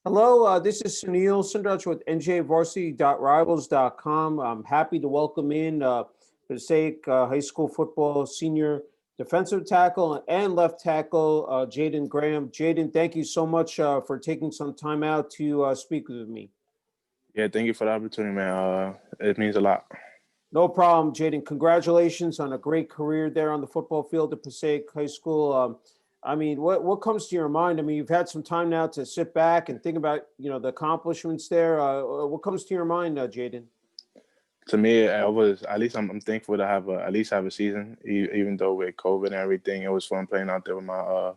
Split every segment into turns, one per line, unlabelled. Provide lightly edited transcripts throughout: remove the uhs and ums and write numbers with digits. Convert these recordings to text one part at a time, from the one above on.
Hello, this is Sunil Sundaraj with njvarsity.rivals.com. I'm happy to welcome in Passaic High School football senior defensive tackle and left tackle Jayden Graham. Jayden, thank you so much for taking some time out to speak with me.
Yeah, thank you for the opportunity, man. It means a lot.
No problem, Jayden. Congratulations on a great career there on the football field at Passaic High School. What comes to your mind? I mean, you've had some time now to sit back and think about the accomplishments there. What comes to your mind, Jayden?
To me, I was at least I'm thankful to have at least have a season, even though with COVID and everything, it was fun playing out there with my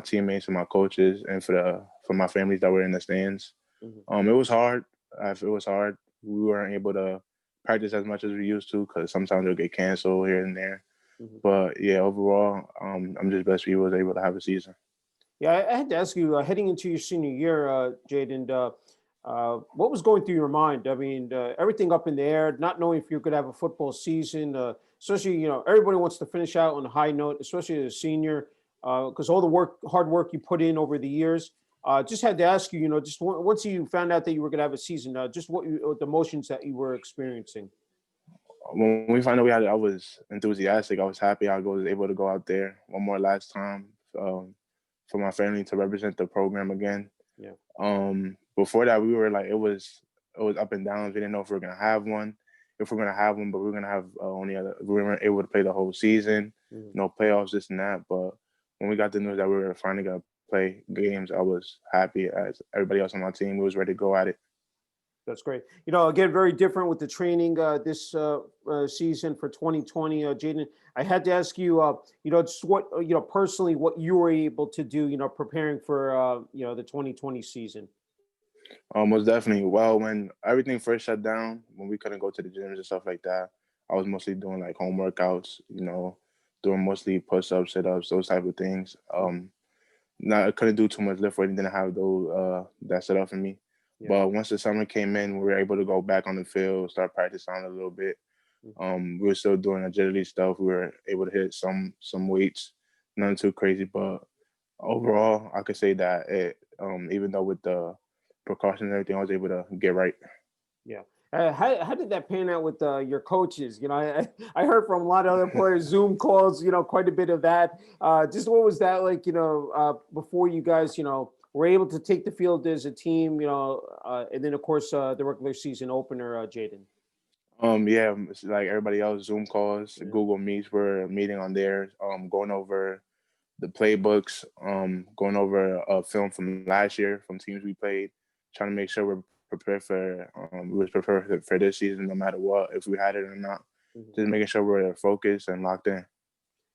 teammates and my coaches, and for my families that were in the stands.
Mhm.
It was hard. It was hard. We weren't able to practice as much as we used to because sometimes it'll get canceled here and there.
Mhm.
But yeah, overall, I'm just blessed we was able to have a season.
Yeah, I had to ask you, heading into your senior year, Jayden, what was going through your mind? I mean, everything up in the air, not knowing if you're going to have a football season, especially, everybody wants to finish out on a high note, especially as a senior, because all the hard work you put in over the years. Just had to ask you, just once you found out that you were going to have a season, just what the emotions that you were experiencing.
When we found out I was enthusiastic. I was happy I was able to go out there one more last time for my family to represent the program again.
Yeah.
Before that, we were like it was up and down. We didn't know if we were gonna have one, but we were gonna have we weren't able to play the whole season,
Mhm.
no playoffs, this and that. But when we got the news that we were finally gonna play games, I was happy as everybody else on my team. We was ready to go at it.
That's great. Again, very different with the training this season for 2020. Jayden, I had to ask you, just what, personally, what you were able to do, preparing for, the 2020 season.
Most definitely. Well, when everything first shut down, when we couldn't go to the gyms and stuff like that, I was mostly doing like home workouts, doing mostly push ups, sit ups, those type of things. Not I couldn't do too much lift weight, didn't have those that set up for me.
Yeah.
But once the summer came in, we were able to go back on the field, start practicing a little bit. We were still doing agility stuff. We were able to hit some weights, nothing too crazy, but overall, I could say that even though with the precautions and everything, I was able to get right.
Yeah. How did that pan out with your coaches? I heard from a lot of other players, Zoom calls, quite a bit of that. Just what was that like, before you guys, were able to take the field as a team, and then, of course, the regular season opener, Jayden.
Yeah, it's like everybody else, Zoom calls,
Yeah.
Google Meets, we're meeting on there, going over the playbooks, going over a film from last year from teams we played, trying to make sure we're prepared we was prepared for this season no matter what, if we had it or not.
Mhm.
Just making sure we're focused and locked in.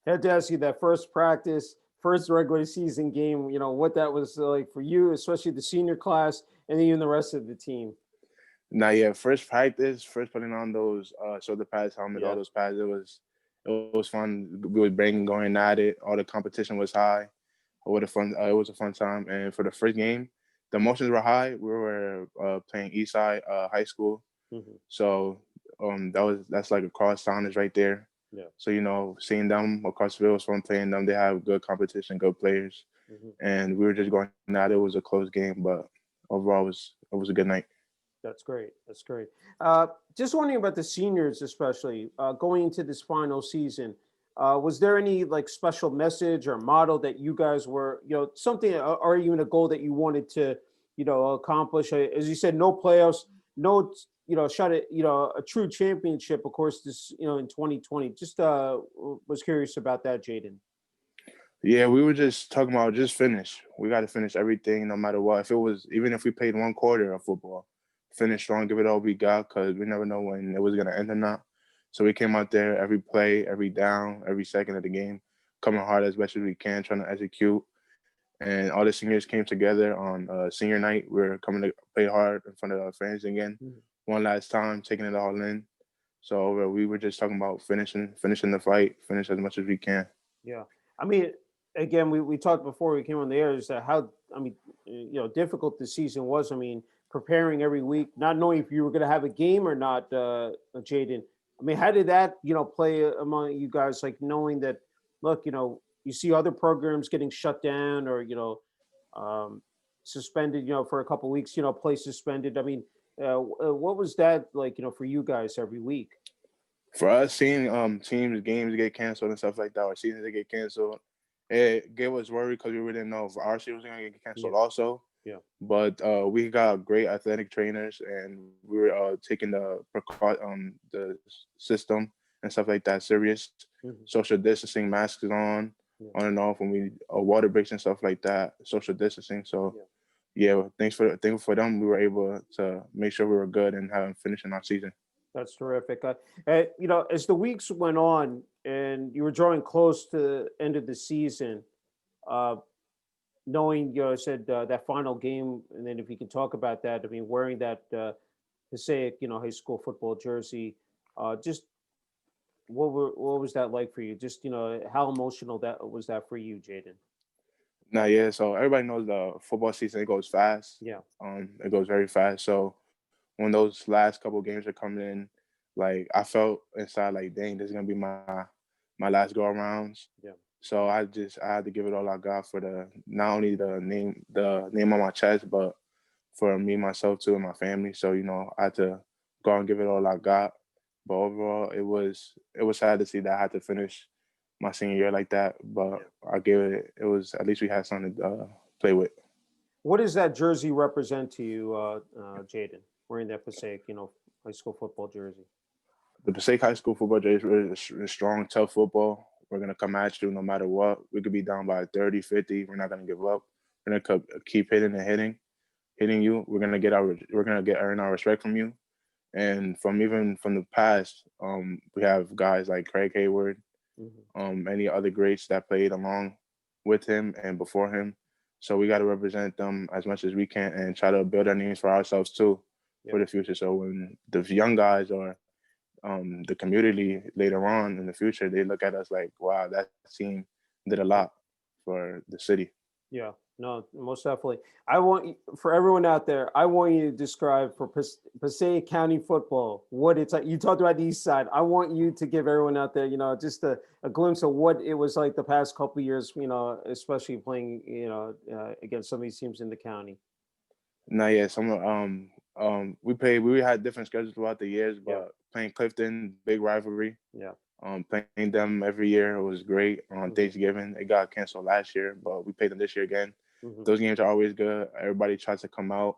Had to ask you that first practice, first regular season game, what that was like for you, especially the senior class, and even the rest of the team.
Now, yeah, first practice, first putting on those shoulder pads, helmet, all
Yeah.
those pads, it was fun. We were banging, going at it. All the competition was high. It was a fun time. And for the first game, the emotions were high. We were playing Eastside High School,
Hmm.
so that's like across town is right there.
Yeah.
So seeing them across the field was fun playing them. They have good competition, good players,
Hmm.
and we were just going at it. It was a close game, but overall it was a good night.
That's great. That's great. Just wondering about the seniors, especially going into this final season. Was there any like special message or model that you guys were, something or even a goal that you wanted to, accomplish? As you said, no playoffs, no, shot at, a true championship. Of course, this, in 2020. Just was curious about that, Jayden.
Yeah, we were just talking about just finish. We got to finish everything, no matter what. If it was, even if we played one quarter of football, finish strong, give it all we got, because we never know when it was gonna end or not. So we came out there every play, every down, every second of the game, coming hard as best as we can, trying to execute. And all the seniors came together on senior night. We are coming to play hard in front of our fans again, one last time, taking it all in. So we were just talking about finishing the fight, finish as much as we can.
Yeah. I mean, again, we talked before we came on the air is that how, I mean, difficult the season was. I mean, preparing every week, not knowing if you were going to have a game or not, Jayden. I mean, how did that, play among you guys, like knowing that, look, you see other programs getting shut down or, um, suspended, for a couple weeks, play suspended. I mean, what was that like, for you guys every week?
For us, seeing teams games get canceled and stuff like that, or seasons that get canceled, it gave us worry because we really didn't know if our season was going to get
Yeah,
canceled also.
yeah,
But we got great athletic trainers, and we were taking the system and stuff like that serious.
hmm,
Social distancing, masks
yeah,
on and off when we water breaks and stuff like that. Social distancing. So
yeah.
yeah, thankful for them. We were able to make sure we were good and having finishing our season.
That's terrific. As the weeks went on and you were drawing close to the end of the season, uh, knowing, I said that final game, and then if you can talk about that, I mean, wearing that Passaic, high school football jersey, just what was that like for you? Just, how emotional that was that for you, Jayden?
Now, yeah, so everybody knows the football season, it goes fast.
Yeah,
It goes very fast. So when those last couple games are coming in, like I felt inside like, dang, this is gonna be my last go arounds.
yeah,
So I had to give it all I got for the not only the name on my chest, but for me myself too and my family. So I had to go and give it all I got. But overall, it was sad to see that I had to finish my senior year like that. But
yeah.
I gave it. It was at least we had something to play with.
What does that jersey represent to you, Jayden, wearing that Passaic, high school football jersey?
The Passaic High School football J is really strong, tough football. We're gonna come at you no matter what. We could be down by 30, 50. We're not gonna give up. We're gonna keep hitting and hitting you. We're gonna get earn our respect from you. And from the past, we have guys like Craig Hayward,
Hmm.
any other greats that played along with him and before him. So we got to represent them as much as we can and try to build our names for ourselves too
Yeah,
for the future. So when the young guys or the community later on in the future, they look at us like, wow, that team did a
yeah.
lot for the city.
Yeah, no, most definitely. For everyone out there, I want you to describe for Passaic County football what it's like. You talked about the East Side. I want you to give everyone out there, just a glimpse of what it was like the past couple of years, especially playing, against some of these teams in the county.
Now, yeah, we had different schedules throughout the years,
Yeah,
but playing Clifton, big rivalry.
yeah,
Playing them every year was great on
hmm,
Thanksgiving. It got canceled last year, but we played them this year again.
hmm,
Those games are always good. Everybody tries to come out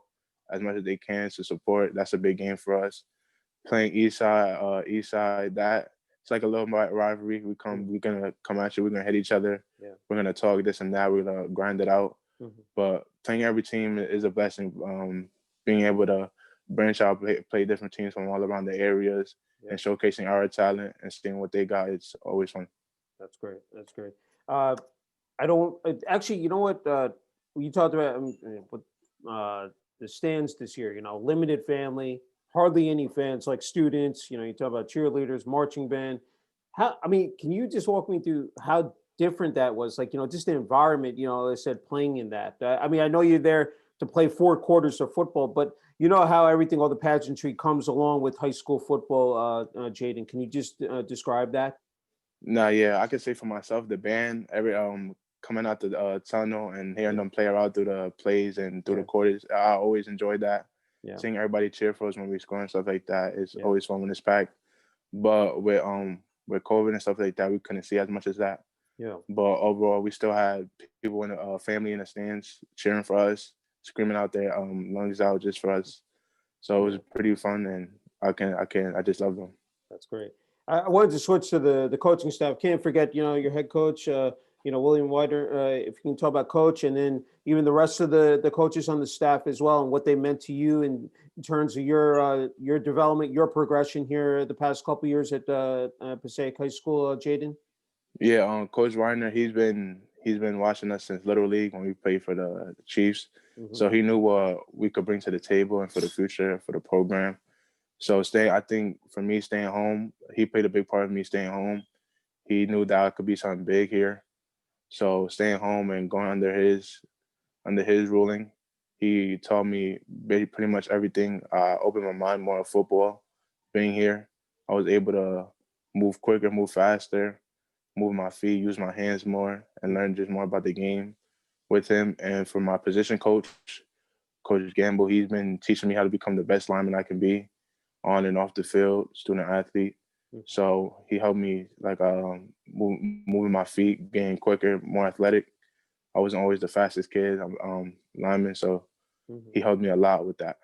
as much as they can to support. That's a big game for us. Playing East Side, that it's like a little rivalry.
hmm,
We're gonna come at you. We're gonna hit each other.
yeah,
We're gonna talk this and that. We're gonna grind it out.
hmm,
But playing every team is a blessing. Being able to branch out, play different teams from all around the areas,
yeah.
and showcasing our talent and seeing what they got, it's always fun.
That's great. That's great. Uh, I don't actually. You know what? You talked about with uh, the stands this year. Limited family, hardly any fans, like students. You talk about cheerleaders, marching band. How? I mean, can you just walk me through how different that was? Like, just the environment. I said playing in that. I mean, I know you're there to play 4 quarters of football, but you know how everything, all the pageantry comes along with high school football. Jayden, can you just describe that?
Nah, yeah, I can say for myself, the band, every coming out the tunnel and hearing
Yeah,
them play around through the plays and through the
yeah,
quarters, I always enjoyed that.
yeah,
Seeing everybody cheer for us when we score and stuff like that is
yeah,
always fun when it's packed. But with COVID and stuff like that, we couldn't see as much as that.
yeah.
But overall, we still had people in the family in the stands cheering for us, screaming out their lungs out just for us. So it was
Yeah,
pretty fun, and I just love them.
that's great. I wanted to switch to the coaching staff. Can't forget, your head coach, William Whiter. If you can talk about coach, and then even the rest of the coaches on the staff as well, and what they meant to you in terms of your development, your progression here the past couple years at Passaic High School, Jayden.
Yeah, Coach Reiner, he's been watching us since Little League when we played for the Chiefs.
Hmm.
So he knew what we could bring to the table and for the future for the program. So I think for me staying home, he played a big part of me staying home. He knew that I could be something big here. So staying home and going under his ruling, he taught me pretty much everything. Opened my mind more of football. Being here, I was able to move quicker, move faster, move my feet, use my hands more, and
Hmm.
learn just more about the game. with him. And for my position coach, Coach Gamble, he's been teaching me how to become the best lineman I can be on and off the field, student athlete.
Mhm.
So he helped me like moving my feet, getting quicker, more athletic. I wasn't always the fastest kid, lineman, so
Mhm.
he helped me a lot with that.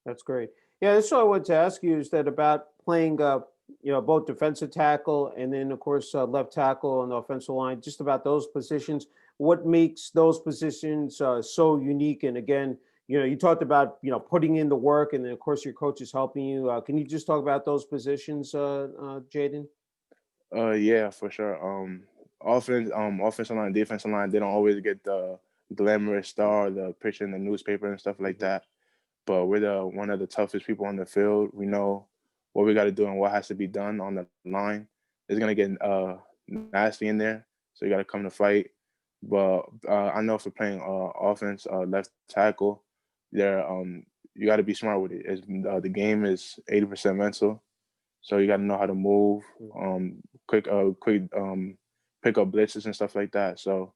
That's great. Yeah, that's what I wanted to ask you is that about playing, both defensive tackle and then, of course, left tackle on the offensive line, just about those positions. What makes those positions so unique? And again, you talked about, putting in the work and then, of course, your coach is helping you. Can you just talk about those positions, Jayden?
Yeah, for sure. Offensive line, defensive line, they don't always get the glamorous star, the picture in the newspaper and stuff like
Mhm.
that. But we're the one of the toughest people on the field. We know what we got to do and what has to be done on the line. It's gonna get nasty in there, so you got to come to fight. But I know for playing offense, left tackle, there you got to be smart with it. The game is 80% mental, so you got to know how to move, quick pick up blitzes and stuff like that. So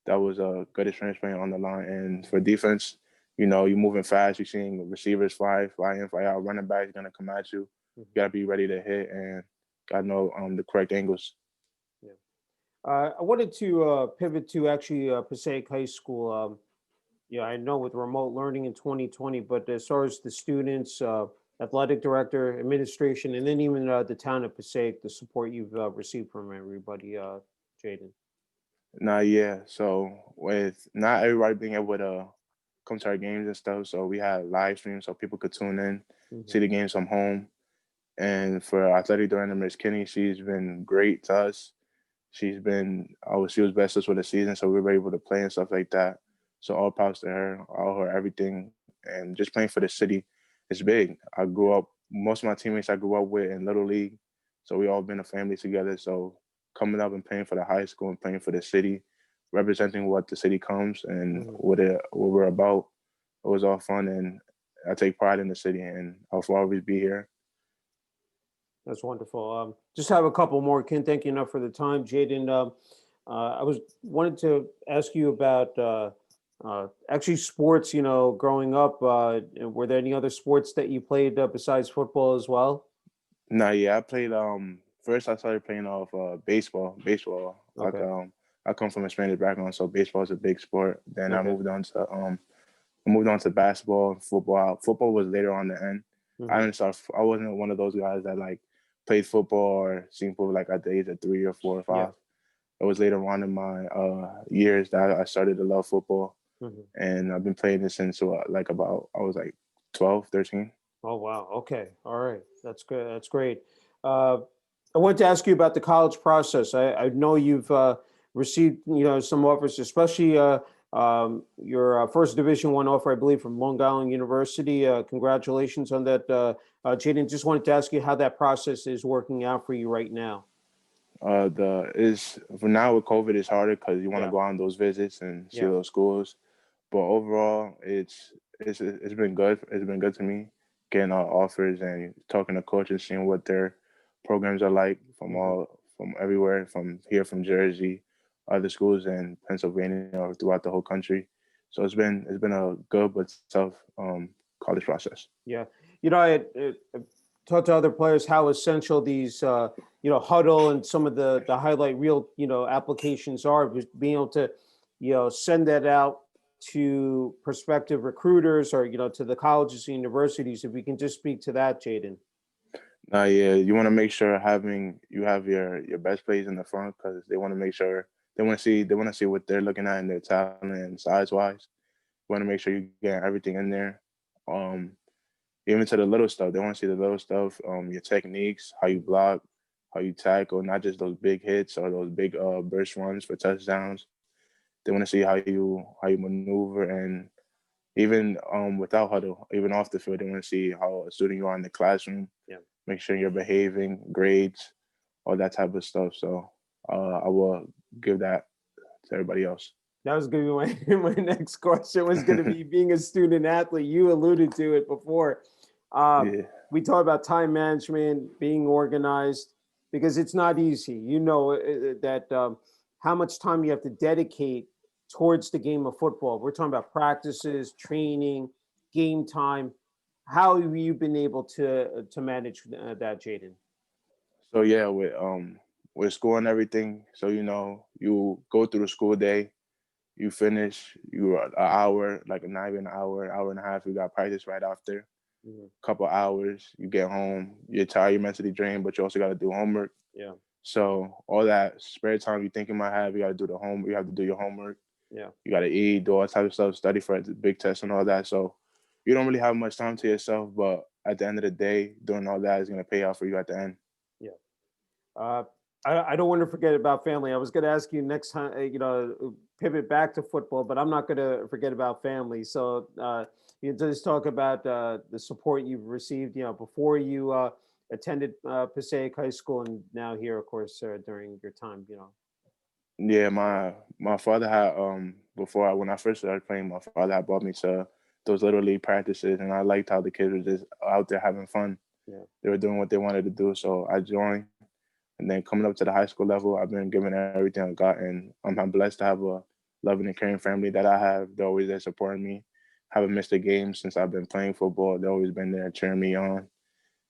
that was a good experience playing on the line. And for defense, you're moving fast. You're seeing receivers fly in, fly out. Running backs gonna come at you. You
Mhm.
gotta be ready to hit and gotta know the correct angles.
Yeah. I wanted to pivot to actually Passaic High School. Yeah, I know with remote learning in 2020, but as far as the students, athletic director, administration, and then even the town of Passaic, the support you've received from everybody, Jayden.
Nah, yeah. So with not everybody being able to come to our games and stuff, so we had live streams so people could tune in,
Hmm.
see the games from home. And for athletic director Miss Kinney, she's been great to us. She was best us for the season, so we were able to play and stuff like that. So all props to her, all her everything, and just playing for the city is big. Most of my teammates I grew up with in little league, so we all been a family together. So coming up and playing for the high school and playing for the city, representing what the city comes and
Hmm.
what we're about, it was all fun, and I take pride in the city, and I'll always be here.
That's wonderful. Just have a couple more, Ken. Thank you enough for the time, Jayden. I was wanted to ask you about actually sports. Growing up, were there any other sports that you played besides football as well?
No, yeah, I played. First I started playing off baseball. Baseball.
Okay.
I come from a Spanish background, so baseball is a big sport. Then
Okay.
I moved on to basketball, football. Football was later on the end.
Hmm.
I wasn't one of those guys that like played football or seen football like at the age of 3 or 4 or 5.
Yeah.
It was later on in my years that I started to love football,
Hmm.
and I've been playing it since I was like 12, 13.
Oh wow. Okay. All right. That's good. That's great. Uh, I wanted to ask you about the college process. I know you've received some offers, especially your first Division One offer, I believe, from Long Island University. Congratulations on that, Jaden. Just wanted to ask you how that process is working out for you right now.
The is for now with COVID, it's harder because you want to
Yeah.
go on those visits and see
Yeah.
those schools. But overall, it's been good. It's been good to me getting offers and talking to coaches, seeing what their programs are like
Hmm.
from everywhere, from here, from Jersey, other schools in Pennsylvania or throughout the whole country. So it's been a good but tough college process.
Yeah. I talked to other players how essential these, huddle and some of the highlight reel, applications are. Just being able to, send that out to prospective recruiters or, to the colleges and universities. If we can just speak to that, Jaden.
Yeah, you want to make sure you have your best plays in the front because they want to make sure they want to see what they're looking at in their talent and size wise. You want to make sure you get everything in there. Um, Even to the little stuff, they want to see the little stuff. Your techniques, how you block, how you tackle, not just those big hits or those big burst runs for touchdowns. They want to see how you maneuver and even without huddle, even off the field, they want to see how a student you are in the classroom,
Yeah.
make sure you're behaving, grades, all that type of stuff. So I will give that to everybody else.
That was going to be my next question was going to be being a student athlete. You alluded to it before. Uh,
Yeah,
we talk about time management, being organized, because it's not easy. That how much time you have to dedicate towards the game of football? We're talking about practices, training, game time. How have you been able to manage that, Jayden?
So yeah, with school and everything. So you go through the school day, you finish, you are an hour, like not even an hour, hour and a half. You got practice right after.
Mhm.
Couple hours, you get home, you're tired, you're mentally drained, but you also got to do homework.
Yeah,
So all that spare time you think you might have, you got to do the home. You have to do your homework.
yeah,
You got to eat, do all type of stuff, study for the big test and all that. So you don't really have much time to yourself, but at the end of the day, doing all that is gonna pay off for you at the end.
yeah. Uh, I don't want to forget about family. I was going to ask you next time, pivot back to football, but I'm not going to forget about family. So you just talk about the support you've received, before you attended Passaic High School, and now here, of course, during your time.
Yeah, my father had when I first started playing, my father had brought me to those little league practices, and I liked how the kids were just out there having fun.
Yeah,
They were doing what they wanted to do, so I joined. And then coming up to the high school level, I've been given everything I got, and I'm blessed to have a loving and caring family that I have. They're always there supporting me. Haven't missed a game since I've been playing football. They've always been there cheering me on,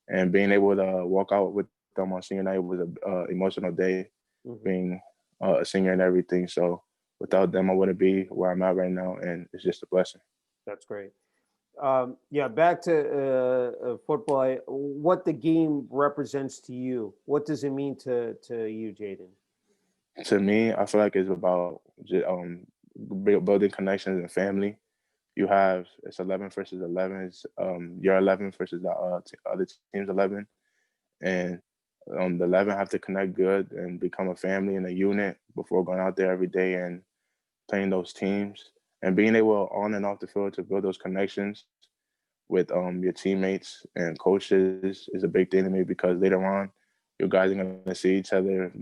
and being able to walk out with them on senior night was a emotional day.
hmm,
Being a senior and everything, so without them, I wouldn't be where I'm at right now, and it's just a blessing.
that's great. Yeah, back to football. What the game represents to you? What does it mean to you, Jayden?
To me, I feel like it's about just, building connections and family. You have it's 11 versus 11. It's your 11 versus the other team's 11, and the 11 have to connect good and become a family and a unit before going out there every day and playing those teams and being able on and off the field to build those connections with your teammates and coaches is a big thing to me because later on, you guys are gonna see each other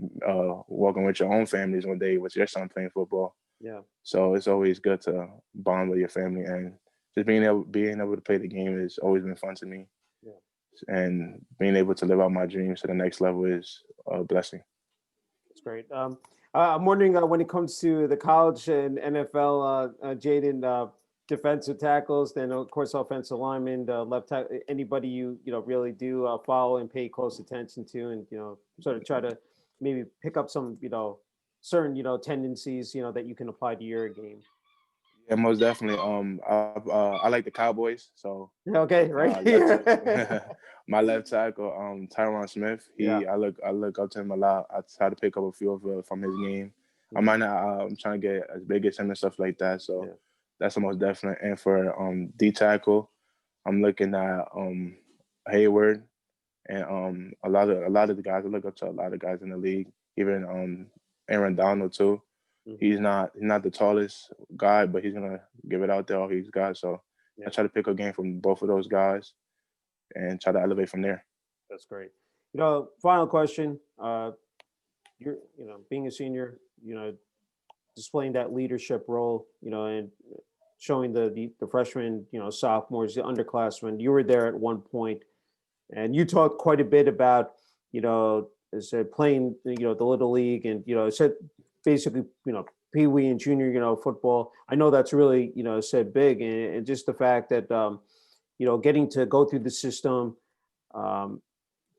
walking with your own families one day with your son playing football.
Yeah,
So it's always good to bond with your family and just being able to play the game has always been fun to me.
yeah.
And being able to live out my dreams to the next level is a blessing.
That's great. I'm wondering when it comes to the college and NFL, Jayden, defensive tackles, then of course offensive linemen, left tackle, anybody you really do follow and pay close attention to, and sort of try to maybe pick up some certain tendencies that you can apply to your game.
Yeah, most definitely. I like the Cowboys, so
Okay, right.
my left my left tackle, Tyron Smith.
Yeah.
I look up to him a lot. I try to pick up a few of from his game. I
Mhm.
might not. I'm trying to get as big as him and stuff like that. So
Yeah.
that's the most definite. And for D tackle, I'm looking at Hayward and a lot of the guys. I look up to a lot of guys in the league. Even Aaron Donald too.
Mhm.
He's not the tallest guy, but he's gonna give it out there all he's got. So I
Yeah.
try to pick a game from both of those guys and try to elevate from there.
That's great. Final question. You're being a senior, displaying that leadership role, and showing the freshmen, sophomores, the underclassmen. You were there at one point, and you talked quite a bit about, said playing, the little league, and said basically, pee wee and junior, football. I know that's really, said big, and just the fact that, getting to go through the system. Um,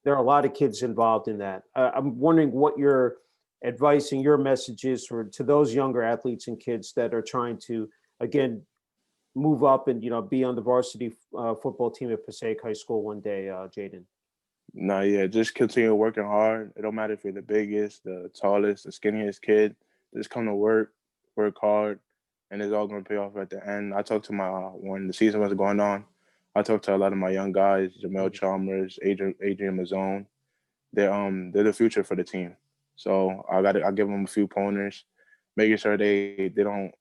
there are a lot of kids involved in that. I'm wondering what your advice and your message is for to those younger athletes and kids that are trying to again move up and be on the varsity football team at Passaic High School one day, Jayden.
No, yeah, just continue working hard. It don't matter if you're the biggest, the tallest, the skinniest kid. Just come to work hard, and it's all gonna pay off at the end. I talked to my when the season was going on. I talked to a lot of my young guys, Jamel
Mhm.
Chalmers, Adrian Mazzone. They're the future for the team. So I give them a few pointers, making sure they don't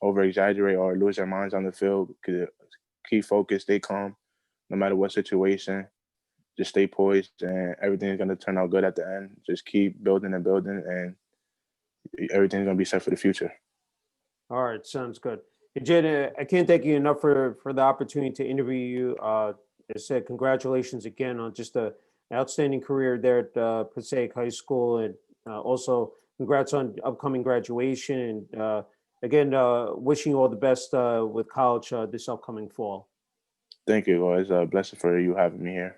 over exaggerate or lose their minds on the field. Keep focused, stay calm, no matter what situation. Just stay poised, and everything's gonna turn out good at the end. Just keep building and building, and everything's gonna be set for the future.
All right, sounds good. Hey, Jayden, I can't thank you enough for the opportunity to interview you. As I said, congratulations again on just a outstanding career there at Passaic High School, and also congrats on upcoming graduation. And again, wishing you all the best with college this upcoming fall.
Thank you, guys. Blessed for you having me here.